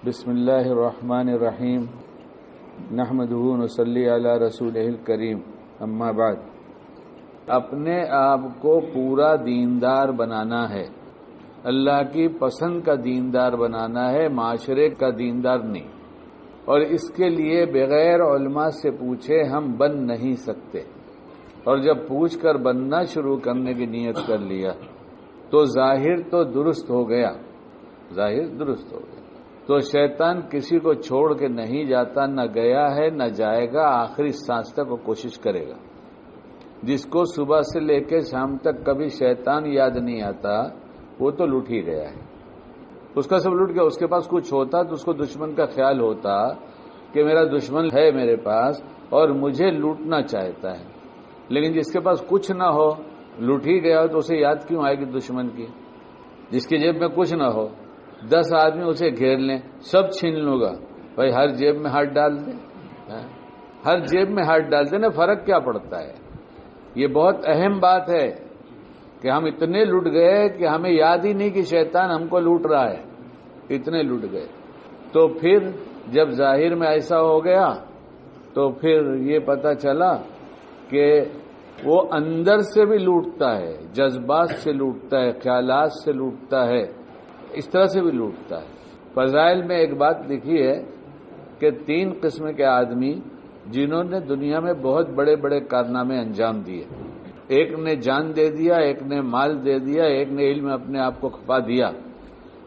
بسم اللہ الرحمن الرحیم نحمدہ ونصلی علی رسولہ الکریم اما بعد۔ اپنے آپ کو پورا دیندار بنانا ہے، اللہ کی پسند کا دیندار بنانا ہے، معاشرے کا دیندار نہیں، اور اس کے لیے بغیر علماء سے پوچھے ہم بن نہیں سکتے۔ اور جب پوچھ کر بننا شروع کرنے کی نیت کر لیا تو ظاہر تو درست ہو گیا، ظاہر درست ہو گیا تو شیطان کسی کو چھوڑ کے نہیں جاتا، نہ گیا ہے نہ جائے گا، آخری سانس تک وہ کوشش کرے گا۔ جس کو صبح سے لے کے شام تک کبھی شیطان یاد نہیں آتا وہ تو لٹ ہی گیا ہے، اس کا سب لٹ گیا۔ اس کے پاس کچھ ہوتا تو اس کو دشمن کا خیال ہوتا کہ میرا دشمن ہے میرے پاس اور مجھے لوٹنا چاہتا ہے، لیکن جس کے پاس کچھ نہ ہو، لٹ ہی گیا تو اسے یاد کیوں آئے گی دشمن کی؟ جس کی جیب میں کچھ نہ ہو، 10 آدمی اسے گھیر لیں، سب چھین لوں گا، بھائی ہر جیب میں ہاتھ ڈال دیں، ہر جیب میں ہاتھ ڈال دیں نا، فرق کیا پڑتا ہے؟ یہ بہت اہم بات ہے کہ ہم اتنے لٹ گئے کہ ہمیں یاد ہی نہیں کہ شیطان ہم کو لوٹ رہا ہے، اتنے لٹ گئے۔ تو پھر جب ظاہر میں ایسا ہو گیا تو پھر یہ پتہ چلا کہ وہ اندر سے بھی لوٹتا ہے، جذبات سے لوٹتا ہے، خیالات سے لوٹتا ہے، اس طرح سے بھی لوٹتا ہے۔ فضائل میں ایک بات لکھی ہے کہ 3 قسم کے آدمی جنہوں نے دنیا میں بہت بڑے بڑے کارنامے انجام دیے، ایک نے جان دے دیا، ایک نے مال دے دیا، ایک نے علم اپنے آپ کو کھپا دیا۔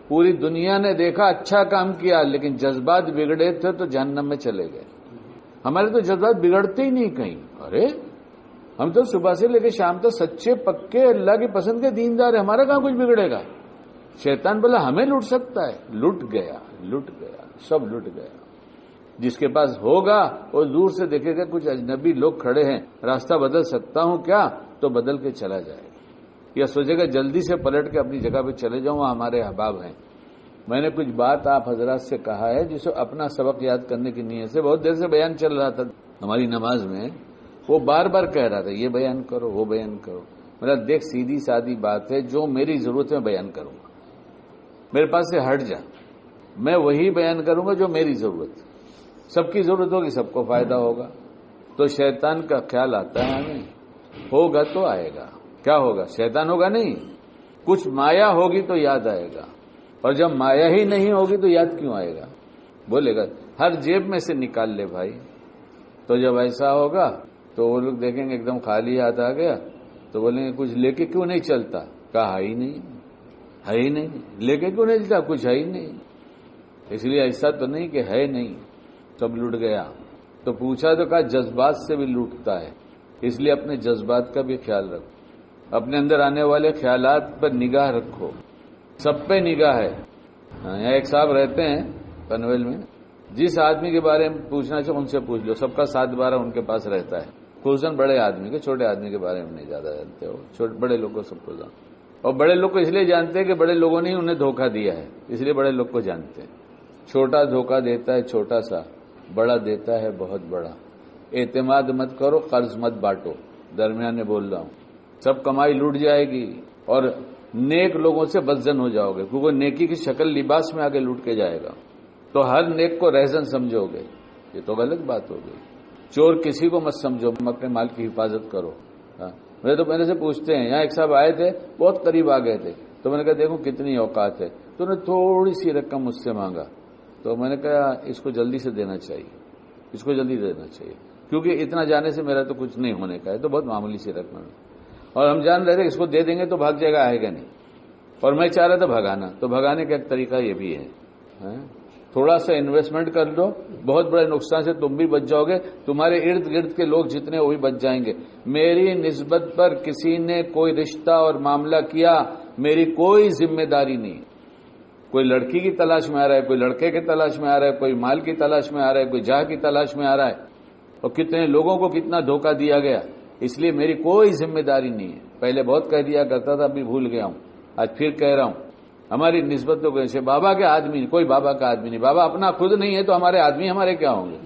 پوری دنیا نے دیکھا اچھا کام کیا، لیکن جذبات بگڑے تھے تو جہنم میں چلے گئے۔ ہمارے تو جذبات بگڑتے ہی نہیں کہیں، ارے ہم تو صبح سے لے کے شام تک سچے پکے اللہ کی پسند کے دیندار ہیں، ہمارا کہاں کچھ بگڑے گا؟ شیطان بولا ہمیں لوٹ سکتا ہے، لٹ گیا، سب لٹ گیا۔ جس کے پاس ہوگا وہ دور سے دیکھے گا کچھ اجنبی لوگ کھڑے ہیں، راستہ بدل سکتا ہوں کیا؟ تو بدل کے چلا جائے گا، یا سوچے گا جلدی سے پلٹ کے اپنی جگہ پہ چلے جاؤں، وہاں ہمارے احباب ہیں۔ میں نے کچھ بات آپ حضرات سے کہا ہے جسے اپنا سبق یاد کرنے کی نیت سے بہت دیر سے بیان چل رہا تھا ہماری نماز میں، وہ بار بار کہہ رہا تھا یہ بیان کرو وہ بیان کرو۔ میرا دیکھ سیدھی سادی بات ہے، جو میری ضرورت ہے بیان کروں گا، میرے پاس سے ہٹ جا، میں وہی بیان کروں گا جو میری ضرورت ہے۔ سب کی ضرورت ہوگی، سب کو فائدہ ہوگا۔ تو شیطان کا خیال آتا ہے ہمیں، ہوگا تو آئے گا، کیا ہوگا؟ شیطان ہوگا نہیں، کچھ مایا ہوگی تو یاد آئے گا، اور جب مایا ہی نہیں ہوگی تو یاد کیوں آئے گا؟ بولے گا ہر جیب میں سے نکال لے بھائی۔ تو جب ایسا ہوگا تو وہ لوگ دیکھیں گے ایک دم خالی ہاتھ آ گیا تو بولیں گے کچھ لے کے کیوں نہیں چلتا؟ کہا ہے ہی نہیں، ہے ہی نہیں، لے کے کیوں نہیں چلتا؟ کچھ ہے ہی نہیں۔ اس لیے ایسا تو نہیں کہ ہے نہیں، سب لٹ گیا۔ تو پوچھا تو کہا جذبات سے بھی لوٹتا ہے، اس لیے اپنے جذبات کا بھی خیال رکھو، اپنے اندر آنے والے خیالات پر نگاہ رکھو، سب پہ نگاہ ہے۔ یہاں ایک صاحب رہتے ہیں پنویل میں، جس آدمی کے بارے میں پوچھنا چاہو ان سے پوچھ لو، سب کا 7/12 ان کے پاس رہتا ہے، خصوصاً بڑے آدمی کے، چھوٹے آدمی کے بارے میں نہیں زیادہ جانتے ہو، بڑے لوگ کو سب کو جانتے، اور بڑے لوگ کو اس لیے جانتے ہیں کہ بڑے لوگوں نے انہیں دھوکہ دیا ہے، اس لیے بڑے لوگ کو جانتے ہیں۔ چھوٹا دھوکہ دیتا ہے چھوٹا سا، بڑا دیتا ہے بہت بڑا۔ اعتماد مت کرو، قرض مت بانٹو، درمیان میں بول رہا ہوں، سب کمائی لوٹ جائے گی اور نیک لوگوں سے بدزن ہو جاؤ گے، کیونکہ نیکی کی شکل لباس میں آگے لوٹ کے جائے گا، تو ہر نیک کو رہزن سمجھو گے، یہ تو غلط بات ہو گئی۔ چور کسی کو مت سمجھو، اپنے مال کی حفاظت کرو۔ میرے تو پہلے سے پوچھتے ہیں، یہاں ایک صاحب آئے تھے بہت قریب آ گئے تھے، تو میں نے کہا دیکھو کتنی اوقات ہے، تو انہوں نے تھوڑی سی رقم مجھ سے مانگا، تو میں نے کہا اس کو جلدی سے دینا چاہیے، اس کو جلدی دینا چاہیے، کیونکہ اتنا جانے سے میرا تو کچھ نہیں ہونے کا ہے، تو بہت معمولی سی رقم ہے، اور ہم جان رہے تھے اس کو دے دیں گے تو بھاگ جائے گا، آئے گا نہیں، اور میں چاہ رہا تھا بھگانا، تو بھگانے کا ایک طریقہ یہ بھی ہے، تھوڑا سا انویسٹمنٹ کر دو، بہت بڑے نقصان سے تم بھی بچ جاؤ گے، تمہارے ارد گرد کے لوگ جتنے وہ بھی بچ جائیں گے۔ میری نسبت پر کسی نے کوئی رشتہ اور معاملہ کیا، میری کوئی ذمہ داری نہیں۔ کوئی لڑکی کی تلاش میں آ رہا ہے، کوئی لڑکے کی تلاش میں آ رہا ہے، کوئی مال کی تلاش میں آ رہا ہے، کوئی جاہ کی تلاش میں آ رہا ہے، اور کتنے لوگوں کو کتنا دھوکہ دیا گیا، اس لیے میری کوئی ذمہ داری نہیں ہے۔ پہلے بہت کہہ دیا کرتا تھا، ابھی بھول گیا ہوں، آج پھر کہہ رہا ہوں، ہماری نسبت تو کیسے بابا کے آدمی، کوئی بابا کا آدمی نہیں، بابا اپنا خود نہیں ہے تو ہمارے آدمی ہمارے کیا ہوں گے؟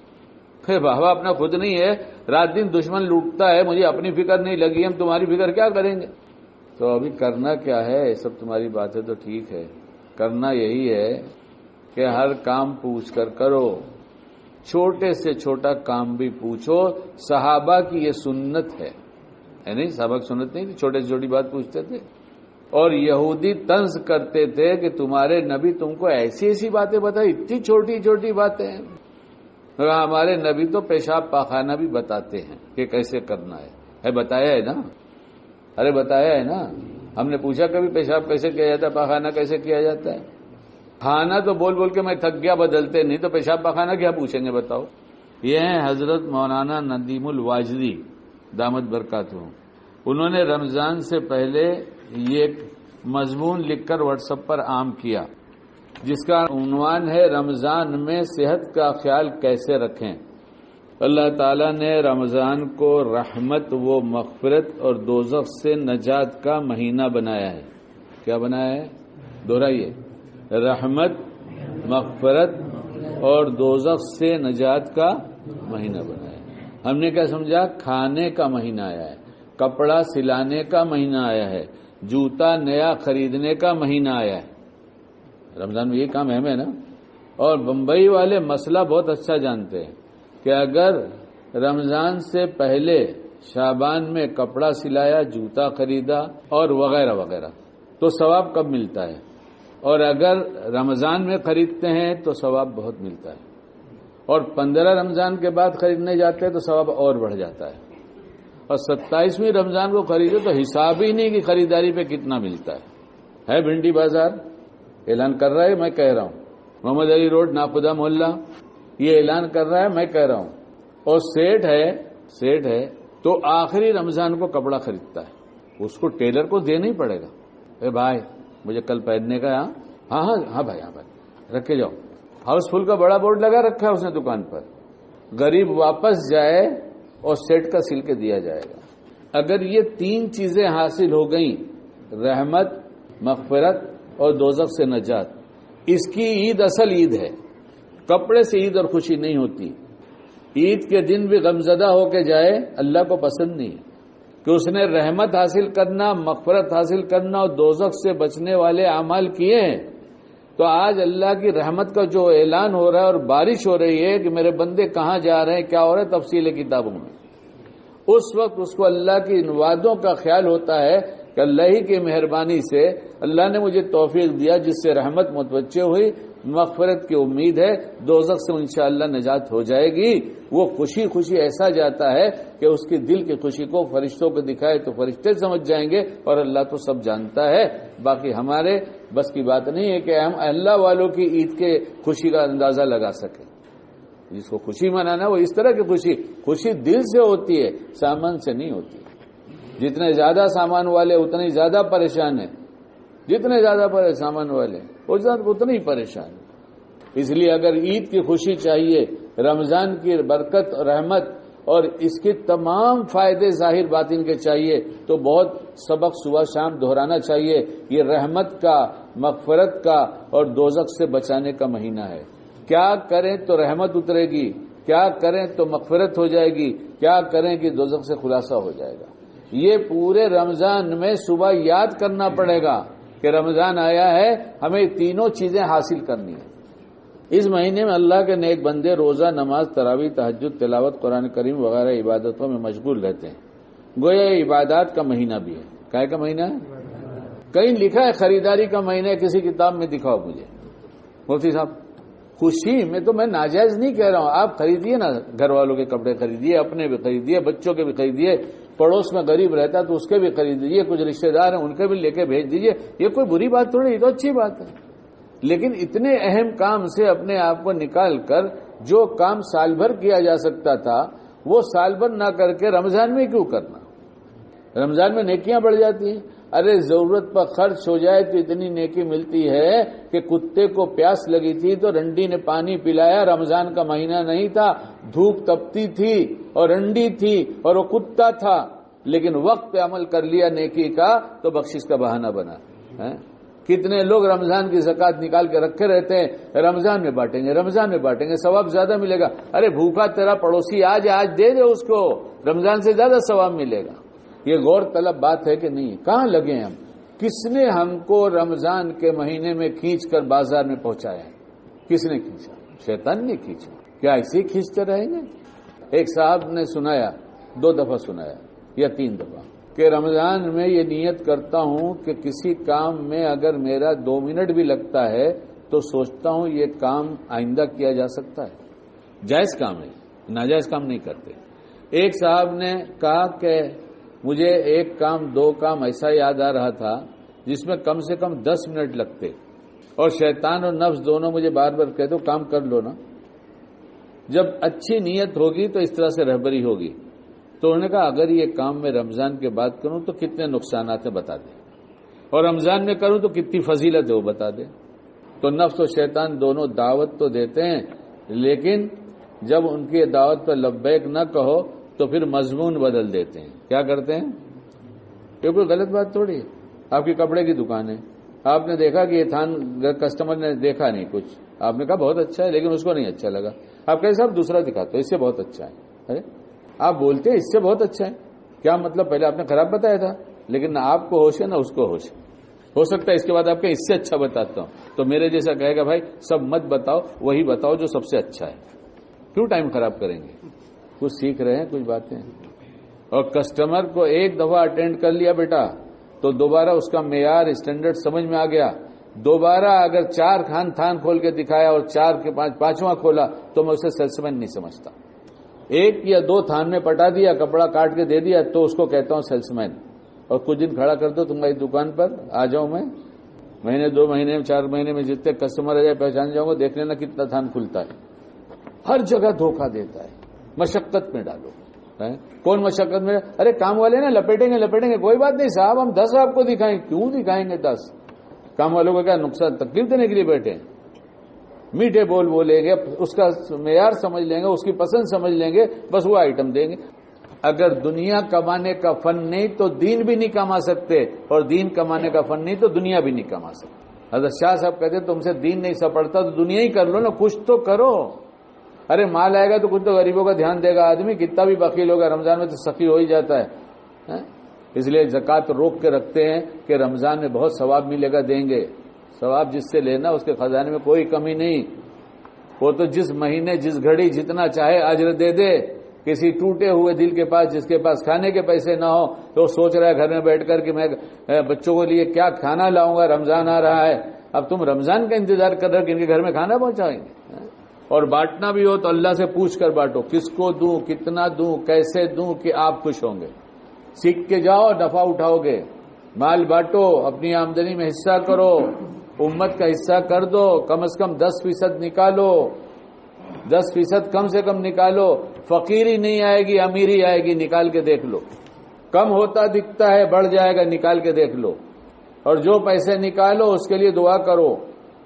پھر بابا اپنا خود نہیں ہے، رات دن دشمن لوٹتا ہے، مجھے اپنی فکر نہیں لگی، ہم تمہاری فکر کیا کریں گے؟ تو ابھی کرنا کیا ہے؟ سب تمہاری باتیں تو ٹھیک ہے، کرنا یہی ہے کہ ہر کام پوچھ کر کرو، چھوٹے سے چھوٹا کام بھی پوچھو۔ صحابہ کی یہ سنت ہے، نہیں صحابہ کی سنت نہیں تھی، چھوٹے سے چھوٹی بات پوچھتے تھے۔ اور یہودی طنز کرتے تھے کہ تمہارے نبی تم کو ایسی ایسی باتیں بتائیں، اتنی چھوٹی چھوٹی باتیں ہیں۔ ہمارے نبی تو پیشاب پاخانہ بھی بتاتے ہیں کہ کیسے کرنا ہے، بتایا ہے نا، ارے بتایا ہے نا۔ ہم نے پوچھا کبھی پیشاب کیسے کیا جاتا ہے، پاخانہ کیسے کیا جاتا ہے؟ کھانا تو بول بول کے میں تھک گیا بدلتے نہیں، تو پیشاب پاخانہ کیا پوچھیں گے بتاؤ؟ یہ ہیں حضرت مولانا ندیم الواجدی دامت برکاتہ۔ انہوں نے رمضان سے پہلے یہ ایک مضمون لکھ کر واٹس ایپ پر عام کیا، جس کا عنوان ہے رمضان میں صحت کا خیال کیسے رکھیں۔ اللہ تعالیٰ نے رمضان کو رحمت و مغفرت اور دوزخ سے نجات کا مہینہ بنایا ہے۔ کیا بنایا ہے؟ دہرائیے، رحمت، مغفرت اور دوزخ سے نجات کا مہینہ بنایا ہے۔ ہم نے کیا سمجھا؟ کھانے کا مہینہ آیا ہے، کپڑا سلانے کا مہینہ آیا ہے، جوتا نیا خریدنے کا مہینہ آیا ہے۔ رمضان میں یہ کام اہم ہے نا۔ اور بمبئی والے مسئلہ بہت اچھا جانتے ہیں کہ اگر رمضان سے پہلے شعبان میں کپڑا سلایا، جوتا خریدا اور وغیرہ وغیرہ تو ثواب کب ملتا ہے، اور اگر رمضان میں خریدتے ہیں تو ثواب بہت ملتا ہے، اور 15 رمضان کے بعد خریدنے جاتے ہیں تو ثواب اور بڑھ جاتا ہے، اور 27ویں رمضان کو خریدے تو حساب ہی نہیں کہ خریداری پہ کتنا ملتا ہے۔ بھنڈی بازار اعلان کر رہا ہے، میں کہہ رہا ہوں، محمد علی روڈ ناخدا محلہ یہ اعلان کر رہا ہے، میں کہہ رہا ہوں، اور سیٹ ہے تو آخری رمضان کو کپڑا خریدتا ہے، اس کو ٹیلر کو دینا ہی پڑے گا۔ اے بھائی مجھے کل پہننے کا، ہاں بھائی رکھے جاؤ۔ ہاؤس فل کا بڑا بورڈ لگا رکھا ہے اس نے دکان پر، غریب واپس جائے اور سیٹ کا سل کے دیا جائے گا۔ اگر یہ 3 چیزیں حاصل ہو گئیں، رحمت، مغفرت اور دوزخ سے نجات، اس کی عید اصل عید ہے۔ کپڑے سے عید اور خوشی نہیں ہوتی۔ عید کے دن بھی غمزدہ ہو کے جائے اللہ کو پسند نہیں کہ اس نے رحمت حاصل کرنا، مغفرت حاصل کرنا اور دوزخ سے بچنے والے اعمال کیے ہیں۔ تو آج اللہ کی رحمت کا جو اعلان ہو رہا ہے اور بارش ہو رہی ہے کہ میرے بندے کہاں جا رہے ہیں، کیا ہو رہا ہے، تفصیل کتابوں میں، اس وقت اس کو اللہ کی ان وعدوں کا خیال ہوتا ہے کہ اللہ ہی کی مہربانی سے اللہ نے مجھے توفیق دیا جس سے رحمت متوجہ ہوئی، مغفرت کی امید ہے، دوزخ سے انشاءاللہ نجات ہو جائے گی۔ وہ خوشی خوشی ایسا جاتا ہے کہ اس کی دل کی خوشی کو فرشتوں کو دکھائے تو فرشتے سمجھ جائیں گے، اور اللہ تو سب جانتا ہے، باقی ہمارے بس کی بات نہیں ہے کہ ہم اللہ والوں کی عید کے خوشی کا اندازہ لگا سکیں۔ جس کو خوشی منانا وہ اس طرح کی خوشی دل سے ہوتی ہے، سامان سے نہیں ہوتی۔ جتنے زیادہ سامان والے اتنے زیادہ پریشان ہیں، جتنے زیادہ سامان والے اتنے ہی پریشان ہیں۔ اس لیے اگر عید کی خوشی چاہیے، رمضان کی برکت، رحمت اور اس کے تمام فائدے ظاہر باطن کے چاہیے تو بہت سبق صبح شام دہرانا چاہیے۔ یہ رحمت کا، مغفرت کا اور دوزخ سے بچانے کا مہینہ ہے۔ کیا کریں تو رحمت اترے گی، کیا کریں تو مغفرت ہو جائے گی، کیا کریں کہ دوزخ سے خلاصہ ہو جائے گا۔ یہ پورے رمضان میں صبح یاد کرنا پڑے گا کہ رمضان آیا ہے، ہمیں تینوں چیزیں حاصل کرنی ہیں۔ اس مہینے میں اللہ کے نیک بندے روزہ، نماز، تراویح، تہجد، تلاوت قرآن کریم وغیرہ عبادتوں میں مشغول رہتے ہیں۔ گویا عبادات کا مہینہ بھی ہے۔ کیا کا مہینہ ہے؟ کہیں لکھا ہے خریداری کا مہینہ ہے؟ کسی کتاب میں دکھاؤ مجھے مفتی صاحب۔ خوشی میں تو میں ناجائز نہیں کہہ رہا ہوں، آپ خریدیے نا، گھر والوں کے کپڑے خریدیے، اپنے بھی خریدیے، بچوں کے بھی خریدیے، پڑوس میں غریب رہتا تو اس کے بھی خرید دیجیے، کچھ رشتہ دار ہیں ان کے بھی لے کے بھیج دیجیے، یہ کوئی بری بات تھوڑی، یہ تو اچھی بات ہے۔ لیکن اتنے اہم کام سے اپنے آپ کو نکال کر جو کام سال بھر کیا جا سکتا تھا وہ سال بھر نہ کر کے رمضان میں کیوں کرنا؟ رمضان میں نیکیاں بڑھ جاتی ہیں۔ ارے ضرورت پر خرچ ہو جائے تو اتنی نیکی ملتی ہے کہ کتے کو پیاس لگی تھی تو رنڈی نے پانی پلایا، رمضان کا مہینہ نہیں تھا، دھوپ تپتی تھی اور رنڈی تھی اور وہ کتا تھا، لیکن وقت پہ عمل کر لیا نیکی کا تو بخشش کا بہانہ بنا۔ کتنے لوگ رمضان کی زکوٰۃ نکال کے رکھے رہتے ہیں، رمضان میں بانٹیں گے، رمضان میں بانٹیں گے، ثواب زیادہ ملے گا۔ ارے بھوکا تیرا پڑوسی آج دے دے اس کو، رمضان سے زیادہ ثواب ملے گا۔ یہ غور طلب بات ہے کہ نہیں؟ کہاں لگے ہم؟ کس نے ہم کو رمضان کے مہینے میں کھینچ کر بازار میں پہنچایا ہے؟ کس نے کھینچا؟ شیطان نے کھینچا. کیا ایسے ہی کھینچتے رہیں گے؟ ایک صاحب نے سنایا، 2 دفعہ سنایا یا 3 دفعہ کہ رمضان میں یہ نیت کرتا ہوں کہ کسی کام میں اگر میرا 2 منٹ بھی لگتا ہے تو سوچتا ہوں یہ کام آئندہ کیا جا سکتا ہے. جائز کام ہے، ناجائز کام نہیں کرتے. ایک صاحب نے کہا کہ مجھے 1 کام 2 کام ایسا یاد آ رہا تھا جس میں کم سے کم 10 منٹ لگتے، اور شیطان اور نفس دونوں مجھے بار بار کہتے کام کر لو نا. جب اچھی نیت ہوگی تو اس طرح سے رہبری ہوگی. تو انہوں نے کہا اگر یہ کام میں رمضان کے بعد کروں تو کتنے نقصانات ہیں بتا دیں، اور رمضان میں کروں تو کتنی فضیلت ہے وہ بتا دیں. تو نفس و شیطان دونوں دعوت تو دیتے ہیں، لیکن جب ان کی دعوت پر لبیک نہ کہو تو پھر مضمون بدل دیتے ہیں. کیا کرتے ہیں؟ یہ کوئی غلط بات تھوڑی ہے. آپ کی کپڑے کی دکان ہے، آپ نے دیکھا کہ یہ تھان کسٹمر نے دیکھا نہیں کچھ، آپ نے کہا بہت اچھا ہے، لیکن اس کو نہیں اچھا لگا. آپ کہے صاحب دوسرا دکھاتے ہو، اس سے بہت اچھا ہے. ارے آپ بولتے ہیں اس سے بہت اچھا ہے، کیا مطلب؟ پہلے آپ نے خراب بتایا تھا، لیکن نہ آپ کو ہوش ہے نہ اس کو ہوش ہے. ہو سکتا ہے اس کے بعد آپ کے اس سے اچھا بتاتا ہوں، تو میرے جیسا کہے گا بھائی سب مت بتاؤ، وہی بتاؤ جو سب سے اچھا ہے. کیوں ٹائم خراب کریں گے؟ کچھ سیکھ رہے ہیں، کچھ باتیں. اور کسٹمر کو 1 دفعہ اٹینڈ کر لیا بیٹا تو دوبارہ اس کا معیار اسٹینڈرڈ سمجھ میں آ گیا. دوبارہ اگر 4 تھان کھول کے دکھایا اور 4 کے 5واں کھولا تو میں اسے سیلس مین نہیں سمجھتا. 1 یا 2 تھان میں پٹا دیا، کپڑا کاٹ کے دے دیا تو اس کو کہتا ہوں سیلس مین. اور کچھ دن کھڑا کر دو تمہاری دکان پر، آ جاؤں میں، مہینے 2 مہینے 4 مہینے میں جتنے کسٹمر آ جائے پہچان جاؤں گا. دیکھ لینا کتنا تھان کھلتا ہے. ہر جگہ دھوکہ دیتا ہے. مشقت میں ڈالو. کون مشقت میں؟ ارے کام والے نا لپیٹیں گے. کوئی بات نہیں صاحب، ہم 10 آپ کو دکھائیں. کیوں دکھائیں گے 10؟ کام والوں کو کیا نقصان تکلیف دینے کے لیے بیٹھے؟ میٹھے بول بولیں گے، اس کا معیار سمجھ لیں گے، اس کی پسند سمجھ لیں گے، بس وہ آئٹم دیں گے. اگر دنیا کمانے کا فن نہیں تو دین بھی نہیں کما سکتے، اور دین کمانے کا فن نہیں تو دنیا بھی نہیں کما سکتے. حضرت شاہ صاحب کہتے تم سے دین نہیں سپڑتا تو دنیا ہی کر لو نا، کچھ تو کرو. ارے مال آئے گا تو کچھ تو غریبوں کا دھیان دے گا آدمی. کتنا بھی بخیل ہوگا، رمضان میں تو سخی ہو ہی جاتا ہے. اس لیے زکوٰۃ روک کے رکھتے ہیں کہ رمضان میں بہت ثواب ملے گا، دیں گے. ثواب جس سے لینا اس کے خزانے میں کوئی کمی نہیں. وہ تو جس مہینے جس گھڑی جتنا چاہے اجر دے دے. کسی ٹوٹے ہوئے دل کے پاس جس کے پاس کھانے کے پیسے نہ ہو تو سوچ رہا ہے گھر میں بیٹھ کر کہ میں بچوں کے لیے کیا کھانا لاؤں گا، رمضان آ رہا ہے. اب تم رمضان کا انتظار کر رہے ہو کہ ان کے گھر میں کھانا پہنچائیں گے. اور بانٹنا بھی ہو تو اللہ سے پوچھ کر بانٹو، کس کو دوں، کتنا دوں، کیسے دوں کہ آپ خوش ہوں گے. سیکھ کے جاؤ، نفع اٹھاؤ گے. مال بانٹو، اپنی آمدنی میں حصہ کرو، امت کا حصہ کر دو. کم از کم 10% نکالو، 10% کم سے کم نکالو. فقیری نہیں آئے گی، امیری آئے گی. نکال کے دیکھ لو. کم ہوتا دکھتا ہے، بڑھ جائے گا. نکال کے دیکھ لو. اور جو پیسے نکالو اس کے لیے دعا کرو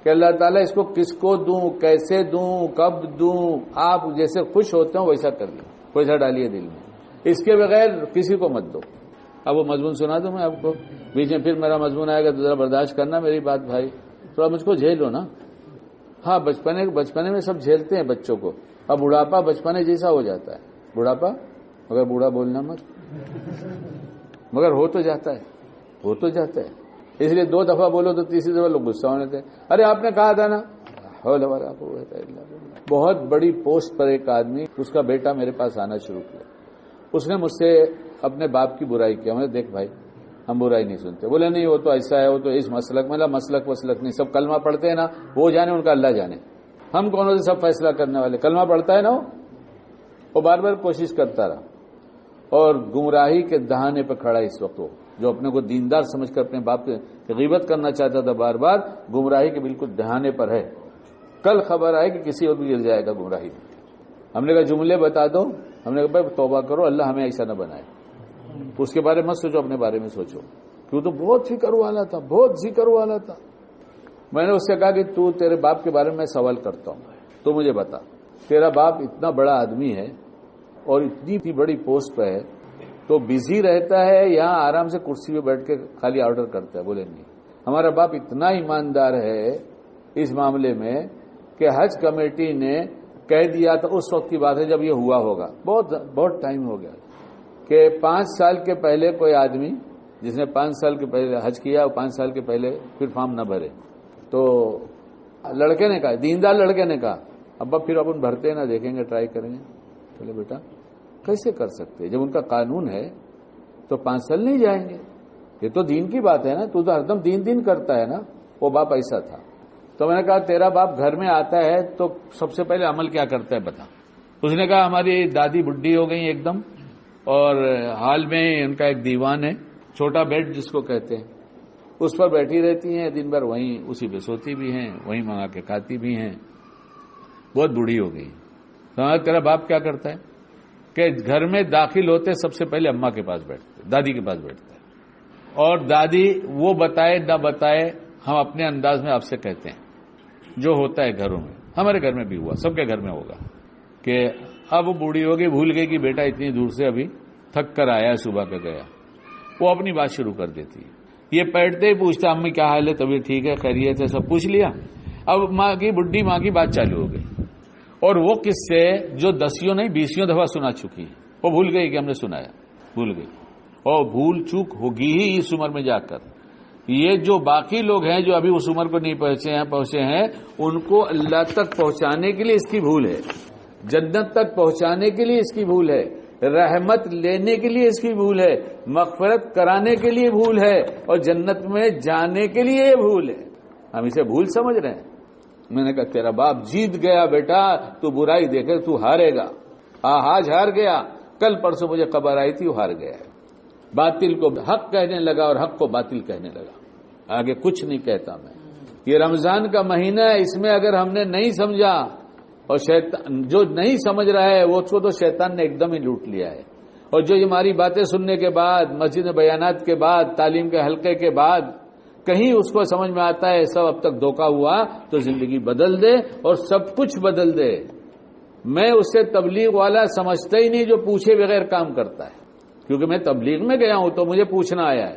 کہ اللہ تعالیٰ اس کو کس کو دوں، کیسے دوں، کب دوں. آپ جیسے خوش ہوتے ہو ویسا کر لیں، ویسا ڈالیے دل میں. اس کے بغیر کسی کو مت دو. اب وہ مضمون سنا دوں میں آپ کو، بیچ میں پھر میرا مضمون آئے گا تو ذرا برداشت کرنا میری بات بھائی. تھوڑا مجھ کو جھیلو نا. ہاں بچپنے میں سب جھیلتے ہیں بچوں کو. اب بڑھاپا بچپنے جیسا ہو جاتا ہے. بڑھاپا مگر بوڑھا بولنا مت، مگر ہو تو جاتا ہے. اس لیے 2 دفعہ بولو تو تیسری دفعہ لوگ غصہ ہونے تھے. ارے آپ نے کہا تھا نا. بہت بڑی پوسٹ پر ایک آدمی، اس کا بیٹا میرے پاس آنا شروع کیا. اس نے مجھ سے اپنے باپ کی برائی کیا. میں نے دیکھ بھائی ہم برائی نہیں سنتے. بولے نہیں وہ تو ایسا ہے، وہ تو اس مسلک میں. مسلک نہیں، سب کلمہ پڑھتے ہیں نا، وہ جانے ان کا اللہ جانے. ہم کونوں سے سب فیصلہ کرنے والے. کلمہ پڑھتا ہے نا وہ بار بار کوشش کرتا رہا اور گمراہی کے دہانے پہ کھڑا. اس وقت وہ جو اپنے کو دیندار سمجھ کر اپنے باپ کی غیبت کرنا چاہتا تھا، بار بار گمراہی کے بالکل دہانے پر ہے. کل خبر آئے کہ کسی اور بھی گر جائے گا گمراہی میں. ہم نے کہا جملے بتا دو. ہم نے کہا بھائی توبہ کرو، اللہ ہمیں ایسا نہ بنائے. اس کے بارے میں مت سوچو، اپنے بارے میں سوچو. کیوں تو بہت فکر والا تھا، بہت ذکر والا تھا. میں نے اس سے کہا کہ تو تیرے باپ کے بارے میں سوال کرتا ہوں، تو مجھے بتا تیرا باپ اتنا بڑا آدمی ہے اور اتنی بڑی پوسٹ پہ ہے تو بزی رہتا ہے یا آرام سے کرسی پہ بیٹھ کے خالی آرڈر کرتا ہے؟ بولے نہیں، ہمارا باپ اتنا ایماندار ہے اس معاملے میں کہ حج کمیٹی نے کہہ دیا تھا، اس وقت کی بات ہے جب یہ ہوا ہوگا، بہت ٹائم ہو گیا، کہ 5 سال کے پہلے کوئی آدمی جس نے 5 سال کے پہلے حج کیا اور 5 سال کے پہلے پھر فارم نہ بھرے تو لڑکے نے کہا, دیندار لڑکے نے کہا ابا پھر اپن بھرتے نہ دیکھیں گے, ٹرائی کریں گے. چلے بیٹا کیسے کر سکتے, جب ان کا قانون ہے تو 5 سال نہیں جائیں گے. یہ تو دین کی بات ہے نا, تو ہر دم دین کرتا ہے نا. وہ باپ ایسا تھا. تو میں نے کہا تیرا باپ گھر میں آتا ہے تو سب سے پہلے عمل کیا کرتا ہے بتا. اس نے کہا ہماری دادی بڈھی ہو گئی ایک دم, اور حال میں ان کا ایک دیوان ہے, چھوٹا بیڈ جس کو کہتے ہیں, اس پر بیٹھی رہتی ہیں دن بھر, وہیں اسی پہ سوتی بھی ہیں, وہیں منگا کے کھاتی بھی ہیں, بہت بوڑھی ہو گئی. تو تیرا باپ کیا کرتا ہے کہ گھر میں داخل ہوتے سب سے پہلے اماں کے پاس بیٹھتے, دادی کے پاس بیٹھتا ہے, اور دادی وہ بتائے نہ بتائے ہم اپنے انداز میں آپ سے کہتے ہیں جو ہوتا ہے گھروں میں. ہمارے گھر میں بھی ہوا, سب کے گھر میں ہوگا کہ اب وہ بوڑھی ہو گئی, بھول گئی کہ بیٹا اتنی دور سے ابھی تھک کر آیا, صبح کا گیا. وہ اپنی بات شروع کر دیتی ہے. یہ بیٹھتے ہی پوچھتا امی کیا حال ہے, طبیعت ٹھیک ہے, خیریت ہے, سب پوچھ لیا. اب ماں کی بڈھی ماں کی بات چالو ہو گئی, اور وہ قصے جو 10 نہیں 20 دفعہ سنا چکی ہے, وہ بھول گئی کہ ہم نے سنایا, بھول گئی. اور بھول چوک ہوگی ہی اس عمر میں جا کر. یہ جو باقی لوگ ہیں جو ابھی اس عمر کو نہیں پہنچے ہیں ان کو اللہ تک پہنچانے کے لیے اس کی بھول ہے, جنت تک پہنچانے کے لیے اس کی بھول ہے, رحمت لینے کے لیے اس کی بھول ہے, مغفرت کرانے کے لیے بھول ہے, اور جنت میں جانے کے لیے یہ بھول ہے. ہم اسے بھول سمجھ رہے ہیں. میں نے کہا تیرا باپ جیت گیا بیٹا, تو برائی دیکھے تو ہارے گا. آج ہار گیا, کل پرسوں مجھے خبر آئی تھی وہ ہار گیا. باطل کو حق کہنے لگا اور حق کو باطل کہنے لگا. آگے کچھ نہیں کہتا میں. یہ رمضان کا مہینہ ہے, اس میں اگر ہم نے نہیں سمجھا, اور شیطان جو نہیں سمجھ رہا ہے وہ اس کو تو شیطان نے ایک دم ہی لوٹ لیا ہے. اور جو ہماری باتیں سننے کے بعد, مسجد میں بیانات کے بعد, تعلیم کے حلقے کے بعد کہیں اس کو سمجھ میں آتا ہے سب اب تک دھوکہ ہوا, تو زندگی بدل دے اور سب کچھ بدل دے. میں اسے تبلیغ والا سمجھتا ہی نہیں جو پوچھے بغیر کام کرتا ہے, کیونکہ میں تبلیغ میں گیا ہوں تو مجھے پوچھنا آیا ہے.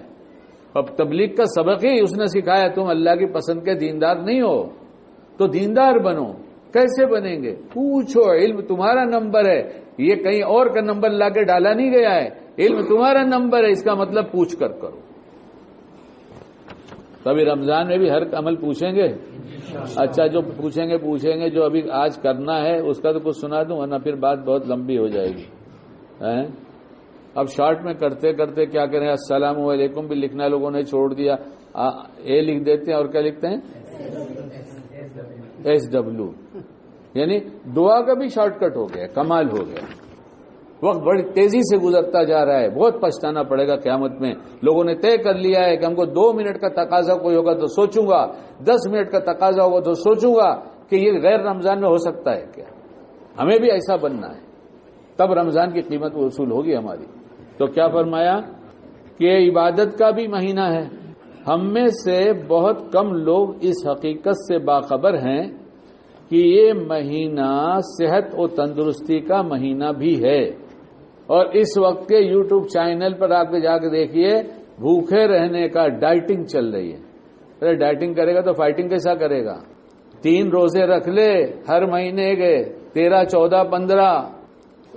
اب تبلیغ کا سبق ہی اس نے سکھایا, تم اللہ کی پسند کے دیندار نہیں ہو تو دیندار بنو. کیسے بنیں گے؟ پوچھو, علم تمہارا نمبر ہے, یہ کہیں اور کا نمبر لا کے ڈالا نہیں گیا ہے. علم تمہارا نمبر ہے, اس کا مطلب پوچھ کر کرو. کبھی رمضان میں بھی ہر عمل پوچھیں گے. اچھا جو پوچھیں گے جو ابھی آج کرنا ہے اس کا تو کچھ سنا دوں, ورنہ پھر بات بہت لمبی ہو جائے گی. اب شارٹ میں کرتے کرتے کیا کریں, السلام علیکم بھی لکھنا لوگوں نے چھوڑ دیا, اے لکھ دیتے ہیں اور کیا لکھتے ہیں SW, یعنی دعا کا بھی شارٹ کٹ ہو گیا. کمال ہو گیا. وقت بڑی تیزی سے گزرتا جا رہا ہے, بہت پچھتانا پڑے گا قیامت میں. لوگوں نے طے کر لیا ہے کہ ہم کو 2 منٹ کا تقاضا کوئی ہوگا تو سوچوں گا, 10 منٹ کا تقاضا ہوگا تو سوچوں گا کہ یہ غیر رمضان میں ہو سکتا ہے کیا. ہمیں بھی ایسا بننا ہے, تب رمضان کی قیمت وصول ہوگی ہماری. تو کیا فرمایا کہ یہ عبادت کا بھی مہینہ ہے. ہم میں سے بہت کم لوگ اس حقیقت سے باخبر ہیں کہ یہ مہینہ صحت اور تندرستی کا مہینہ بھی ہے. اور اس وقت کے یوٹیوب چینل پر آپ جا کے دیکھیے, بھوکے رہنے کا ڈائٹنگ چل رہی ہے. ارے ڈائٹنگ کرے گا تو فائٹنگ کیسا کرے گا؟ 3 روزے رکھ لے ہر مہینے کے, 13, 14, 15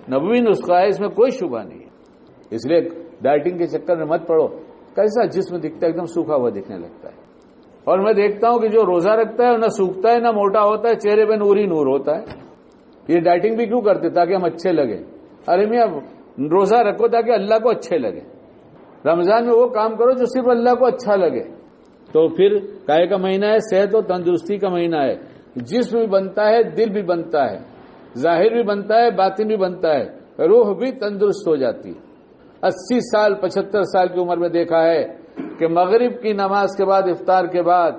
نبوی نسخہ ہے, اس میں کوئی شبہ نہیں ہے. اس لیے ڈائٹنگ کے چکر میں مت پڑو. کیسا جسم دکھتا ہے, ایک دم سوکھا ہوا دکھنے لگتا ہے. اور میں دیکھتا ہوں کہ جو روزہ رکھتا ہے نہ سوکھتا ہے نہ موٹا ہوتا ہے, چہرے پہ نور ہی نور ہوتا ہے. یہ ڈائٹنگ بھی کیوں کرتے؟ تاکہ ہم اچھے لگیں. ارے میاں روزہ رکھو تاکہ اللہ کو اچھے لگے. رمضان میں وہ کام کرو جو صرف اللہ کو اچھا لگے. تو پھر کائے کا مہینہ ہے, صحت اور تندرستی کا مہینہ ہے. جسم بھی بنتا ہے, دل بھی بنتا ہے, ظاہر بھی بنتا ہے, باطن بھی بنتا ہے, روح بھی تندرست ہو جاتی ہے. 80 سال 75 سال کی عمر میں دیکھا ہے کہ مغرب کی نماز کے بعد, افطار کے بعد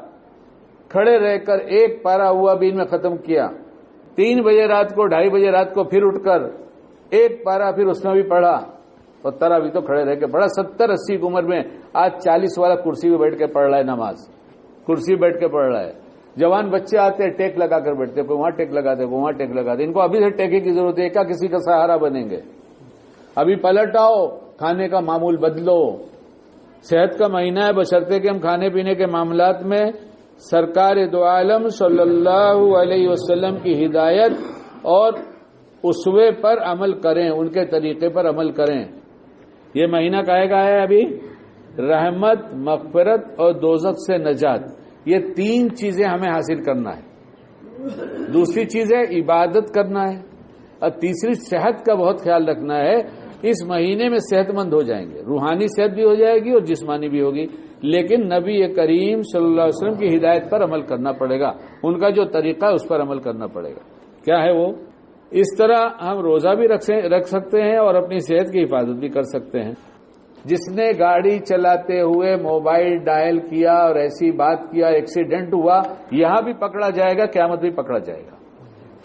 کھڑے رہ کر 1 پارا ہوا بھی ان میں ختم کیا, 3 بجے رات کو 2:30 بجے رات کو پھر اٹھ کر 1 پارا پھر اس میں بھی پڑھا, اور تراویح تو کھڑے رہ کے پڑھا. 70-80 کی عمر میں آج 40 والا کرسی پہ بیٹھ کے پڑھ رہا ہے نماز, کرسی بیٹھ کے پڑھ رہا ہے. جوان بچے آتے ہیں ٹیک لگا کر بیٹھتے, کوئی وہاں ٹیک لگاتے, کوئی وہاں ٹیک لگاتے. ان کو ابھی سے ٹیکے کی ضرورت ہے, کیا کسی کا سہارا بنیں گے؟ ابھی پلٹ آؤ, کھانے کا معمول بدلو. صحت کا مہینہ ہے, بشرطے کہ ہم کھانے پینے کے معاملات میں سرکار دو عالم صلی اللہ علیہ وسلم کی ہدایت اور اسوے پر عمل کریں, ان کے طریقے پر عمل کریں. یہ مہینہ کہے گا ہے ابھی رحمت, مغفرت اور دوزخ سے نجات. یہ 3 چیزیں ہمیں حاصل کرنا ہے. دوسری چیز ہے عبادت کرنا ہے، اور تیسری صحت کا بہت خیال رکھنا ہے. اس مہینے میں صحت مند ہو جائیں گے، روحانی صحت بھی ہو جائے گی اور جسمانی بھی ہوگی، لیکن نبی کریم صلی اللہ علیہ وسلم کی ہدایت پر عمل کرنا پڑے گا، ان کا جو طریقہ ہے اس پر عمل کرنا پڑے گا. کیا ہے وہ؟ اس طرح ہم روزہ بھی رکھ سکتے ہیں اور اپنی صحت کی حفاظت بھی کر سکتے ہیں. جس نے گاڑی چلاتے ہوئے موبائل ڈائل کیا اور ایسی بات کیا، ایکسیڈنٹ ہوا، یہاں بھی پکڑا جائے گا، قیامت بھی پکڑا جائے گا.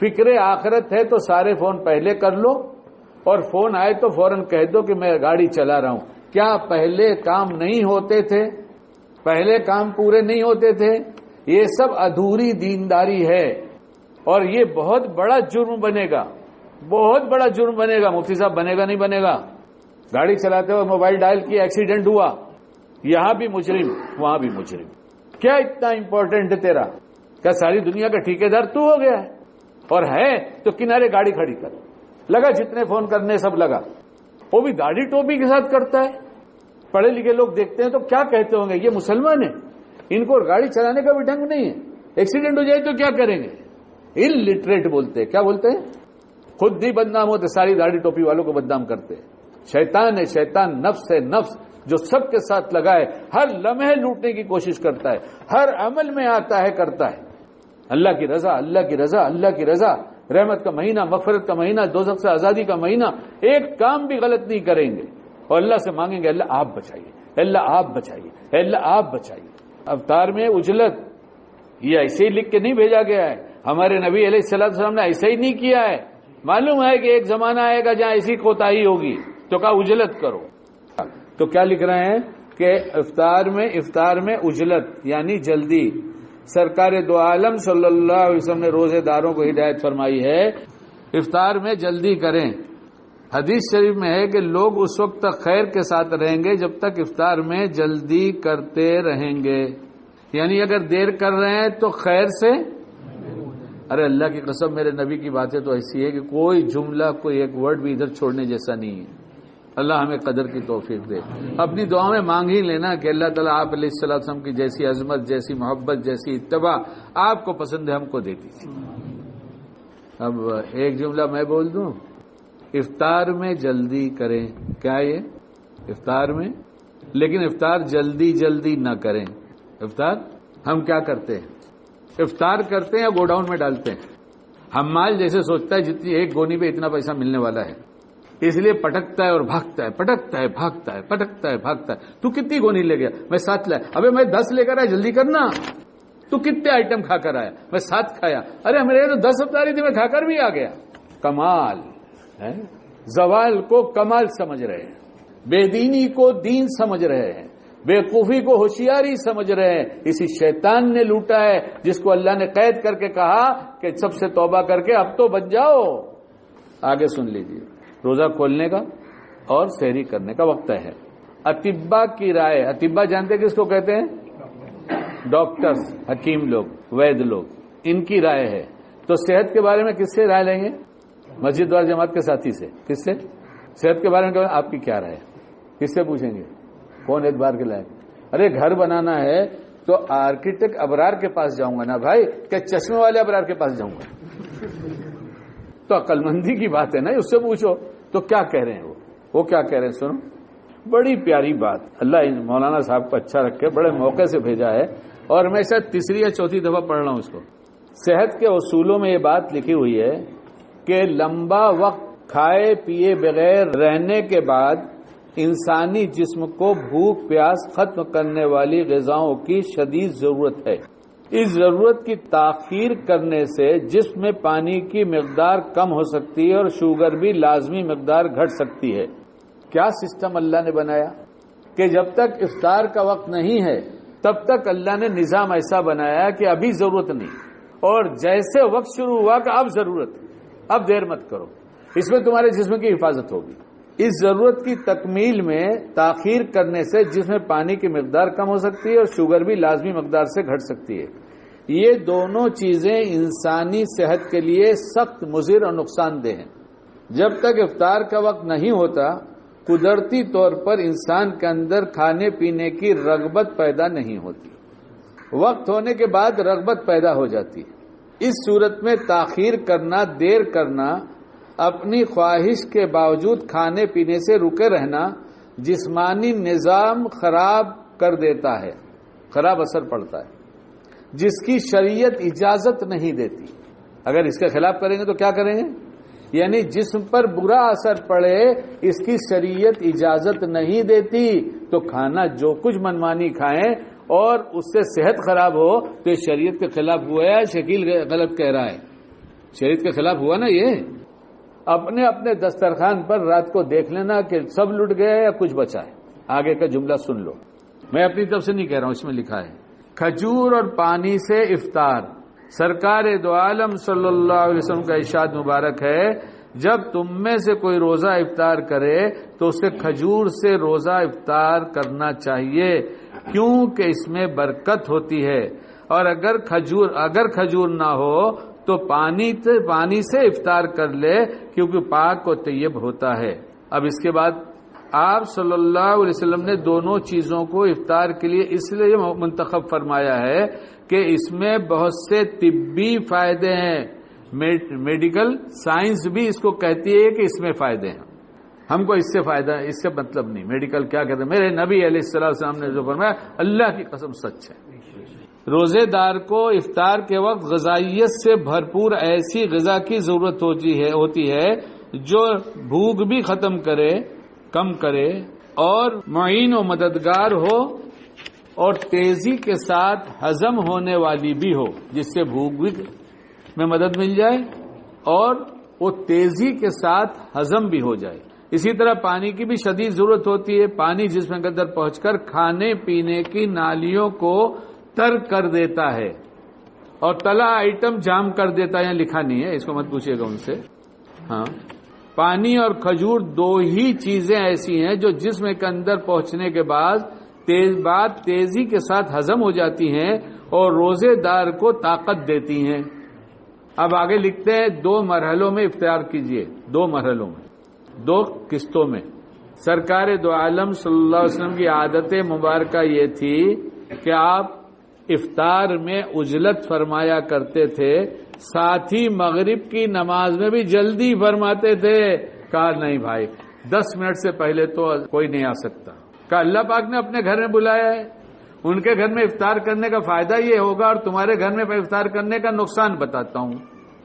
فکر آخرت ہے تو سارے فون پہلے کر لو، اور فون آئے تو فوراً کہہ دو کہ میں گاڑی چلا رہا ہوں. کیا پہلے کام نہیں ہوتے تھے؟ پہلے کام پورے نہیں ہوتے تھے؟ یہ سب ادھوری دینداری ہے، اور یہ بہت بڑا جرم بنے گا، بہت بڑا جرم بنے گا. مفتی صاحب بنے گا نہیں بنے گا؟ گاڑی چلاتے ہوئے موبائل ڈائل کیا، ایکسیڈنٹ ہوا، یہاں بھی مجرم وہاں بھی مجرم. کیا اتنا امپورٹنٹ ہے تیرا؟ کیا ساری دنیا کا ٹھیکیدار تو ہو گیا ہے؟ اور ہے تو کنارے گاڑی کھڑی کر، لگا جتنے فون کرنے سب لگا. وہ بھی داڑھی ٹوپی کے ساتھ کرتا ہے. پڑھے لکھے لوگ دیکھتے ہیں تو کیا کہتے ہوں گے، یہ مسلمان ہیں، ان کو گاڑی چلانے کا بھی ڈھنگ نہیں ہے، ایکسیڈنٹ ہو جائے تو کیا کریں گے؟ الٹریٹ بولتے ہیں. کیا بولتے ہیں؟ خود نہیں بدنام ہوتے، ساری داڑھی ٹوپی والوں کو بدنام کرتے ہیں. شیطان ہے، شیطان نفس ہے، نفس جو سب کے ساتھ لگا ہے، ہر لمحے لوٹنے کی کوشش کرتا ہے، ہر عمل میں آتا ہے، کرتا ہے. اللہ کی رضا، اللہ کی رضا، اللہ کی رضا، رحمت کا مہینہ، مغفرت کا مہینہ، دوزخ سے آزادی کا مہینہ، ایک کام بھی غلط نہیں کریں گے اور اللہ سے مانگیں گے اللہ آپ بچائیے، اللہ آپ بچائیے، اللہ آپ بچائیے. افطار میں اجلت یہ ایسے ہی لکھ کے نہیں بھیجا گیا ہے، ہمارے نبی علیہ السلام نے ایسا ہی نہیں کیا ہے. معلوم ہے کہ ایک زمانہ آئے گا جہاں ایسی کوتاہی ہوگی تو کہا اجلت کرو. تو کیا لکھ رہے ہیں کہ افطار میں اجلت یعنی جلدی. سرکار دو عالم صلی اللہ علیہ وسلم نے روزے داروں کو ہدایت فرمائی ہے افطار میں جلدی کریں. حدیث شریف میں ہے کہ لوگ اس وقت تک خیر کے ساتھ رہیں گے جب تک افطار میں جلدی کرتے رہیں گے. یعنی اگر دیر کر رہے ہیں تو خیر سے. ارے اللہ کی قسم میرے نبی کی باتیں تو ایسی ہے کہ کوئی جملہ کوئی ایک ورڈ بھی ادھر چھوڑنے جیسا نہیں ہے. اللہ ہمیں قدر کی توفیق دے. اپنی دعا میں مانگ ہی لینا کہ اللہ تعالیٰ آپ علیہ السلام کی جیسی عظمت، جیسی محبت، جیسی اتباع آپ کو پسند ہے ہم کو دے دیجیے. اب ایک جملہ میں بول دوں، افطار میں جلدی کریں. کیا یہ افطار میں؟ لیکن افطار جلدی جلدی نہ کریں. افطار ہم کیا کرتے ہیں؟ افطار کرتے ہیں یا گوڈاؤن میں ڈالتے ہیں. حمال جیسے سوچتا ہے جتنی ایک گونی پہ اتنا پیسہ ملنے والا ہے، اس لیے پٹکتا ہے اور بھاگتا ہے، پٹکتا ہے بھاگتا ہے، پٹکتا ہے بھاگتا ہے. تو کتنی گونی لے گیا؟ میں 7 لایا. ابے میں 10 لے کر آیا، جلدی کرنا. تو کتنے آئٹم کھا کر آیا؟ میں 7 کھایا. ارے میرے تو 10 افطاری تھی، میں کھا کر بھی آ گیا. کمال ہے. زوال کو کمال سمجھ رہے ہیں، بے دینی کو دین سمجھ رہے ہیں، بیوقوفی کو ہوشیاری سمجھ رہے ہیں. اسی شیطان نے لوٹا ہے جس کو اللہ نے قید کر کے کہا کہ سب سے توبہ کر کے اب تو بچ جاؤ. آگے سن لیجیے. روزہ کھولنے کا اور سحری کرنے کا وقت ہے. اطباء کی رائے، اطباء جانتے کس کو کہتے ہیں؟ ڈاکٹرز، حکیم لوگ، وید لوگ، ان کی رائے ہے. تو صحت کے بارے میں کس سے رائے لیں گے؟ مسجد وال جماعت کے ساتھی سے. کس سے؟ صحت کے بارے میں آپ کی کیا رائے ہے؟ کس سے پوچھیں گے؟ کون اعتبار کے لائق؟ ارے گھر بنانا ہے تو آرکیٹیکٹ ابرار کے پاس جاؤں گا نا بھائی، کیا چشمے والے ابرار کے پاس جاؤں گا؟ تو عقل مندی کی بات ہے نا، اس سے پوچھو. تو کیا کہہ رہے ہیں وہ کیا کہہ رہے ہیں سنو. بڑی پیاری بات، اللہ مولانا صاحب کو اچھا رکھے، بڑے موقع سے بھیجا ہے اور میں شاید تیسری یا چوتھی دفعہ پڑھ رہا ہوں اس کو. صحت کے اصولوں میں یہ بات لکھی ہوئی ہے کہ لمبا وقت کھائے پیے بغیر رہنے کے بعد انسانی جسم کو بھوک پیاس ختم کرنے والی غذاؤں کی شدید ضرورت ہے. اس ضرورت کی تاخیر کرنے سے جسم میں پانی کی مقدار کم ہو سکتی ہے اور شوگر بھی لازمی مقدار گھٹ سکتی ہے. کیا سسٹم اللہ نے بنایا کہ جب تک افطار کا وقت نہیں ہے تب تک اللہ نے نظام ایسا بنایا کہ ابھی ضرورت نہیں، اور جیسے وقت شروع ہوا کہ اب ضرورت، اب دیر مت کرو، اس میں تمہارے جسم کی حفاظت ہوگی. اس ضرورت کی تکمیل میں تاخیر کرنے سے جس میں پانی کی مقدار کم ہو سکتی ہے اور شوگر بھی لازمی مقدار سے گھٹ سکتی ہے. یہ دونوں چیزیں انسانی صحت کے لیے سخت مضر اور نقصان دہ ہیں. جب تک افطار کا وقت نہیں ہوتا قدرتی طور پر انسان کے اندر کھانے پینے کی رغبت پیدا نہیں ہوتی. وقت ہونے کے بعد رغبت پیدا ہو جاتی ہے. اس صورت میں تاخیر کرنا، دیر کرنا، اپنی خواہش کے باوجود کھانے پینے سے رکے رہنا جسمانی نظام خراب کر دیتا ہے، خراب اثر پڑتا ہے، جس کی شریعت اجازت نہیں دیتی۔ اگر اس کے خلاف کریں گے تو کیا کریں گے؟ یعنی جسم پر برا اثر پڑے، اس کی شریعت اجازت نہیں دیتی، تو کھانا جو کچھ منمانی کھائیں اور اس سے صحت خراب ہو تو یہ شریعت کے خلاف ہوا ہے۔ شکیل غلط کہہ رہا ہے، شریعت کے خلاف ہوا نا یہ۔ اپنے اپنے دسترخوان پر رات کو دیکھ لینا کہ سب لٹ گئے یا کچھ بچا ہے۔ آگے کا جملہ سن لو، میں اپنی طرف سے نہیں کہہ رہا ہوں، اس میں لکھا ہے کھجور اور پانی سے افطار۔ سرکار دو عالم صلی اللہ علیہ وسلم کا ارشاد مبارک ہے، جب تم میں سے کوئی روزہ افطار کرے تو اسے کھجور سے روزہ افطار کرنا چاہیے، کیونکہ اس میں برکت ہوتی ہے، اور اگر کھجور نہ ہو تو پانی سے افطار کر لے، کیونکہ پاک و طیب ہوتا ہے۔ اب اس کے بعد آپ صلی اللہ علیہ وسلم نے دونوں چیزوں کو افطار کے لیے اس لیے منتخب فرمایا ہے کہ اس میں بہت سے طبی فائدے ہیں، میڈیکل سائنس بھی اس کو کہتی ہے کہ اس میں فائدے ہیں۔ ہم کو اس سے فائدہ ہے، اس سے مطلب نہیں۔ میڈیکل کیا کہتے ہیں؟ میرے نبی علیہ السلام نے جو فرمایا اللہ کی قسم سچ ہے۔ روزے دار کو افطار کے وقت غذائیت سے بھرپور ایسی غذا کی ضرورت ہوتی ہے جو بھوک بھی کم کرے اور معین و مددگار ہو اور تیزی کے ساتھ ہضم ہونے والی بھی ہو، جس سے بھوک بھی میں مدد مل جائے اور وہ تیزی کے ساتھ ہضم بھی ہو جائے۔ اسی طرح پانی کی بھی شدید ضرورت ہوتی ہے۔ پانی جسم کے اندر پہنچ کر کھانے پینے کی نالیوں کو تر کر دیتا ہے اور تلا آئٹم جام کر دیتا ہے۔ یہاں لکھا نہیں ہے، اس کو مت پوچھیے گا ان سے۔ ہاں، پانی اور کھجور دو ہی چیزیں ایسی ہیں جو جسم کے اندر پہنچنے کے بعد تیزی کے ساتھ ہضم ہو جاتی ہیں اور روزے دار کو طاقت دیتی ہیں۔ اب آگے لکھتے ہیں 2 مرحلوں میں افطار کیجیے، 2 مرحلوں میں، 2 قسطوں میں۔ سرکار دو عالم صلی اللہ علیہ وسلم کی عادت مبارکہ یہ تھی کہ آپ افطار میں عجلت فرمایا کرتے تھے، ساتھ ہی مغرب کی نماز میں بھی جلدی فرماتے تھے۔ کہا نہیں بھائی 10 منٹ سے پہلے تو کوئی نہیں آ سکتا۔ کہا اللہ پاک نے اپنے گھر میں بلایا ہے، ان کے گھر میں افطار کرنے کا فائدہ یہ ہوگا اور تمہارے گھر میں افطار کرنے کا نقصان بتاتا ہوں۔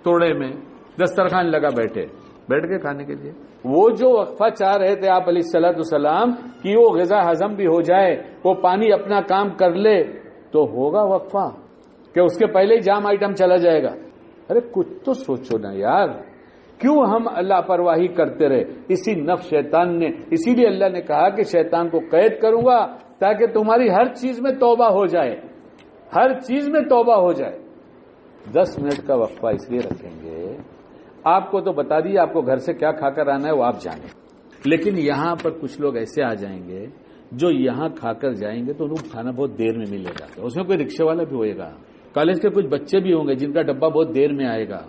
توڑے میں دسترخوان لگا بیٹھ کے کھانے کے لیے وہ جو وقفہ چاہ رہے تھے آپ علیہ الصلوۃ والسلام کہ وہ غذا ہضم بھی ہو جائے، وہ پانی اپنا کام کر لے، تو ہوگا وقفہ کہ اس کے پہلے ہی جام آئٹم چلا جائے گا؟ ارے کچھ تو سوچو نا یار، کیوں ہم لاپرواہی کرتے رہے؟ اسی نفس شیطان نے، اسی لیے اللہ نے کہا کہ شیطان کو قید کروں گا تاکہ تمہاری ہر چیز میں توبہ ہو جائے، ہر چیز میں توبہ ہو جائے۔ 10 منٹ کا وقفہ اس لیے رکھیں گے، آپ کو تو بتا دیا آپ کو گھر سے کیا کھا کر آنا ہے وہ آپ جانیں، لیکن یہاں پر کچھ لوگ ایسے آ جائیں گے جو یہاں کھا کر جائیں گے تو ان کو کھانا بہت دیر میں ملے گا، اس میں کوئی رکشے والا بھی ہوئے گا، کالج کے کچھ بچے بھی ہوں گے جن کا ڈبہ بہت دیر میں آئے گا۔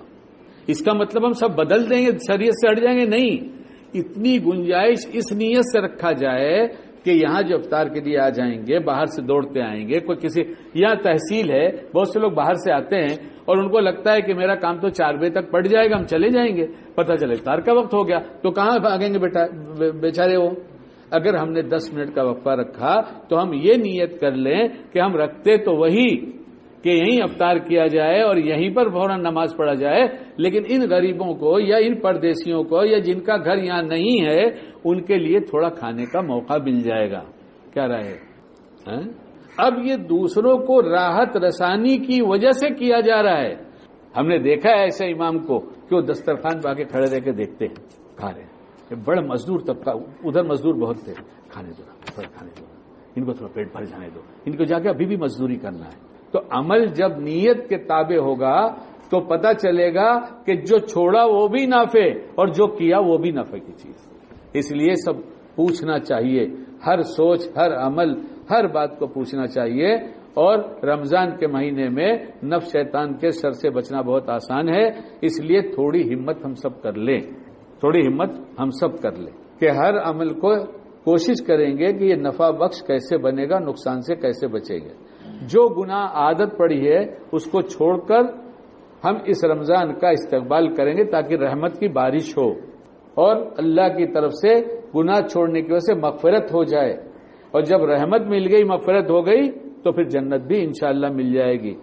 اس کا مطلب ہم سب بدل دیں گے، شریعت سے ہٹ جائیں گے؟ نہیں، اتنی گنجائش اس نیت سے رکھا جائے کہ یہاں جو افطار کے لیے آ جائیں گے باہر سے دوڑتے آئیں گے، کوئی کسی یہاں تحصیل ہے، بہت سے لوگ باہر سے آتے ہیں اور ان کو لگتا ہے کہ میرا کام تو 4 بجے تک پڑ جائے گا، ہم چلے جائیں گے، پتہ چلے افطار کا وقت ہو گیا تو کہاں بھاگیں گے بیچارے وہ؟ اگر ہم نے 10 منٹ کا وقفہ رکھا تو ہم یہ نیت کر لیں کہ ہم رکھتے تو وہی کہ یہیں افطار کیا جائے اور یہیں پر فوراً نماز پڑھا جائے، لیکن ان غریبوں کو یا ان پردیسیوں کو یا جن کا گھر یہاں نہیں ہے ان کے لیے تھوڑا کھانے کا موقع مل جائے گا۔ کیا رائے ہے؟ اب یہ دوسروں کو راحت رسانی کی وجہ سے کیا جا رہا ہے۔ ہم نے دیکھا ہے ایسے امام کو کہ وہ دسترخوان پہ آ کے کھڑے رہ کے دیکھتے ہیں کھا رہے ہیں، بڑا مزدور طبقہ، ادھر مزدور بہت تھے، کھانے دو تھوڑا، کھانے دو، ان کو تھوڑا پیٹ بھر جانے دو، ان کو جا کے ابھی بھی مزدوری کرنا ہے۔ تو عمل جب نیت کے تابع ہوگا تو پتہ چلے گا کہ جو چھوڑا وہ بھی نافع اور جو کیا وہ بھی نفع کی چیز۔ اس لیے سب پوچھنا چاہیے، ہر سوچ، ہر عمل، ہر بات کو پوچھنا چاہیے، اور رمضان کے مہینے میں نفس شیطان کے شر سے بچنا بہت آسان ہے، اس لیے تھوڑی ہمت ہم سب کر لیں، تھوڑی ہمت ہم سب کر لیں کہ ہر عمل کو کوشش کریں گے کہ یہ نفع بخش کیسے بنے گا، نقصان سے کیسے بچے گے۔ جو گناہ عادت پڑی ہے اس کو چھوڑ کر ہم اس رمضان کا استقبال کریں گے تاکہ رحمت کی بارش ہو اور اللہ کی طرف سے گناہ چھوڑنے کی وجہ سے مغفرت ہو جائے، اور جب رحمت مل گئی، مغفرت ہو گئی تو پھر جنت بھی انشاءاللہ مل جائے گی۔